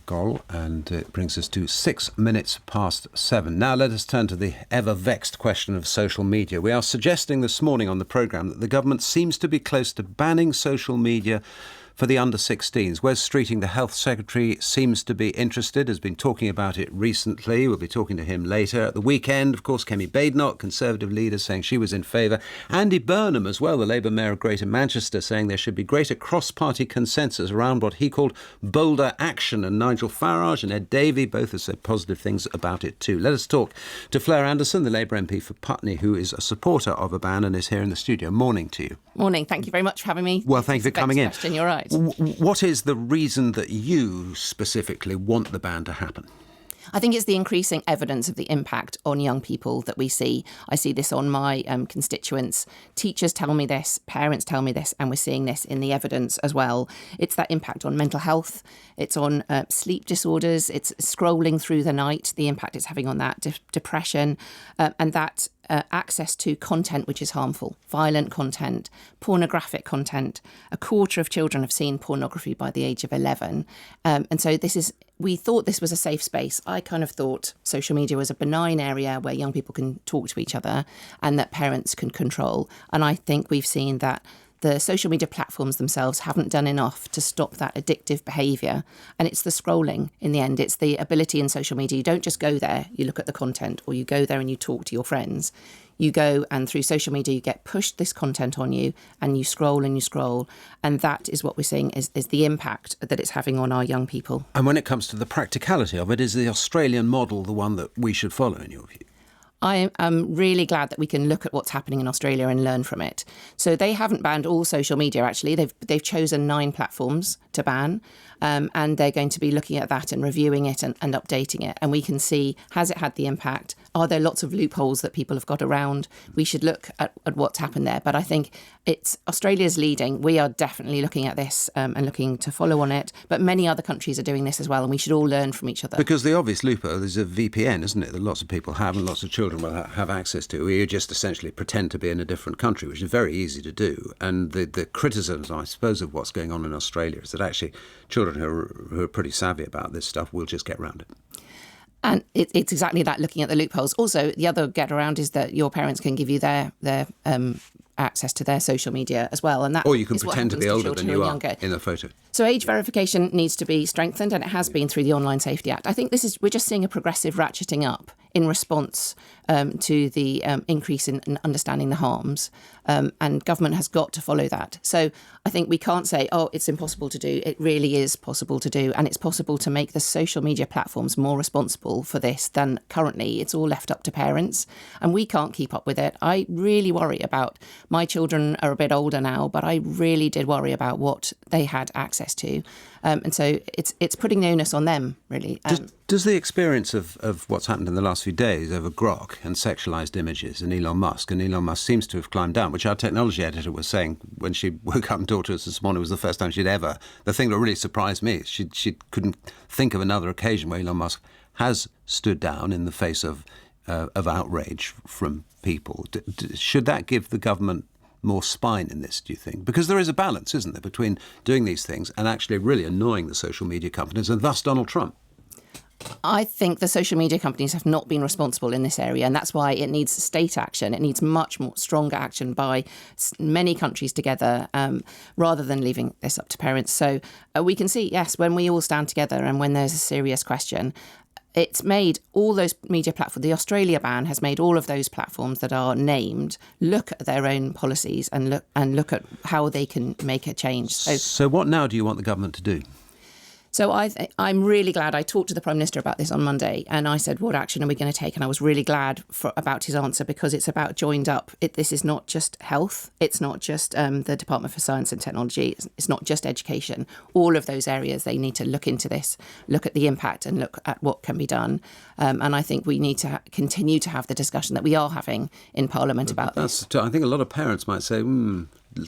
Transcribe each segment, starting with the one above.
goal, and it brings us to 6 minutes past 7. Now let us turn to the ever-vexed question of social media. We are suggesting this morning on the programme that the government seems to be close to banning social media for the under-16s. Wes Streeting, the Health Secretary, seems to be interested, has been talking about it recently. We'll be talking to him later. At the weekend, of course, Kemi Badenoch, Conservative leader, saying she was in favour. Andy Burnham as well, the Labour Mayor of Greater Manchester, saying there should be greater cross-party consensus around what he called bolder action. And Nigel Farage and Ed Davey both have said positive things about it too. Let us talk to Fleur Anderson, the Labour MP for Putney, who is a supporter of a ban and is here in the studio. Morning to you. Morning. Thank you very much for having me. Well, thank you for coming in. You're right. What is the reason that you specifically want the ban to happen? I think it's the increasing evidence of the impact on young people that we see. I see this on my constituents. Teachers tell me this, parents tell me this, and we're seeing this in the evidence as well. It's that impact on mental health. It's on sleep disorders. It's scrolling through the night, the impact it's having on that, depression, and that access to content which is harmful, violent content, pornographic content. A quarter of children have seen pornography by the age of 11. And so we thought this was a safe space. I kind of thought social media was a benign area where young people can talk to each other and that parents can control. And I think we've seen that the social media platforms themselves haven't done enough to stop that addictive behaviour. And it's the scrolling in the end. It's the ability in social media. You don't just go there, you look at the content, or you go there and you talk to your friends. You go and through social media, you get pushed this content on you and you scroll and you scroll. And that is what we're seeing is the impact that it's having on our young people. And when it comes to the practicality of it, is the Australian model the one that we should follow in your view? I am really glad that we can look at what's happening in Australia and learn from it. So they haven't banned all social media, actually. They've chosen 9 platforms to ban, and they're going to be looking at that and reviewing it and updating it. And we can see, has it had the impact? Are there lots of loopholes that people have got around? We should look at what's happened there. But I think it's Australia's leading. We are definitely looking at this and looking to follow on it. But many other countries are doing this as well, and we should all learn from each other. Because the obvious loophole is a VPN, isn't it, that lots of people have and lots of children will have access to, where you just essentially pretend to be in a different country, which is very easy to do. And the criticisms, I suppose, of what's going on in Australia is that actually children who are pretty savvy about this stuff will just get around it. And it's exactly that, looking at the loopholes. Also, the other get around is that your parents can give you their access to their social media as well. And that or you can pretend to be older than you are in the photo. So age verification needs to be strengthened, and it has been through the Online Safety Act. I think we're just seeing a progressive ratcheting up in response to the increase in understanding the harms. And government has got to follow that. So I think we can't say, oh, it's impossible to do. It really is possible to do. And it's possible to make the social media platforms more responsible for this than currently. It's all left up to parents, and we can't keep up with it. I really worry about, my children are a bit older now, but I really did worry about what they had access to. And so it's putting the onus on them, really. Does the experience of what's happened in the last few days over Grok and sexualised images and Elon Musk seems to have climbed down, which our technology editor was saying when she woke up and talked to us this morning, was the first time she'd ever. The thing that really surprised me is she couldn't think of another occasion where Elon Musk has stood down in the face of outrage from people. Should that give the government more spine in this, do you think? Because there is a balance, isn't there, between doing these things and actually really annoying the social media companies and thus Donald Trump. I think the social media companies have not been responsible in this area, and that's why it needs state action. It needs much more stronger action by many countries together, rather than leaving this up to parents. So we can see, yes, when we all stand together and when there's a serious question, it's made all those media platforms, the Australia ban has made all of those platforms that are named look at their own policies and look at how they can make a change. So what now do you want the government to do? So I'm really glad. I talked to the Prime Minister about this on Monday, and I said, what action are we going to take? And I was really glad about his answer, because it's about joined up. This is not just health. It's not just the Department for Science and Technology. It's not just education. All of those areas, they need to look into this, look at the impact and look at what can be done. And I think we need to continue to have the discussion that we are having in Parliament about this. I think a lot of parents might say,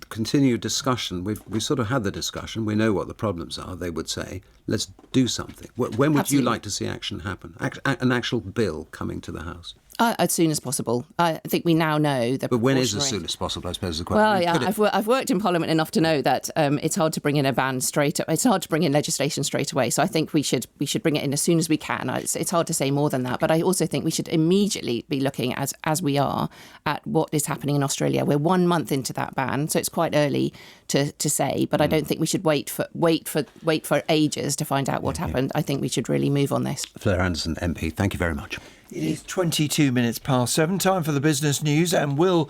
continued discussion. We sort of had the discussion. We know what the problems are, they would say. Let's do something. When would you like to see action happen? An actual bill coming to the House? As soon as possible. I think we now know that. But when is as soon as possible, I suppose, is the question. Well, yeah, I've worked in Parliament enough to know that it's hard to bring in a ban it's hard to bring in legislation straight away. So I think we should bring it in as soon as we can. It's hard to say more than that. But I also think we should immediately be looking, as we are, at what is happening in Australia. We're 1 month into that ban, so it's quite early to say. But I don't think we should wait for ages to find out what happened. I think we should really move on this. Fleur Anderson, MP, thank you very much. It is 22 minutes past 7, time for the business news, and we'll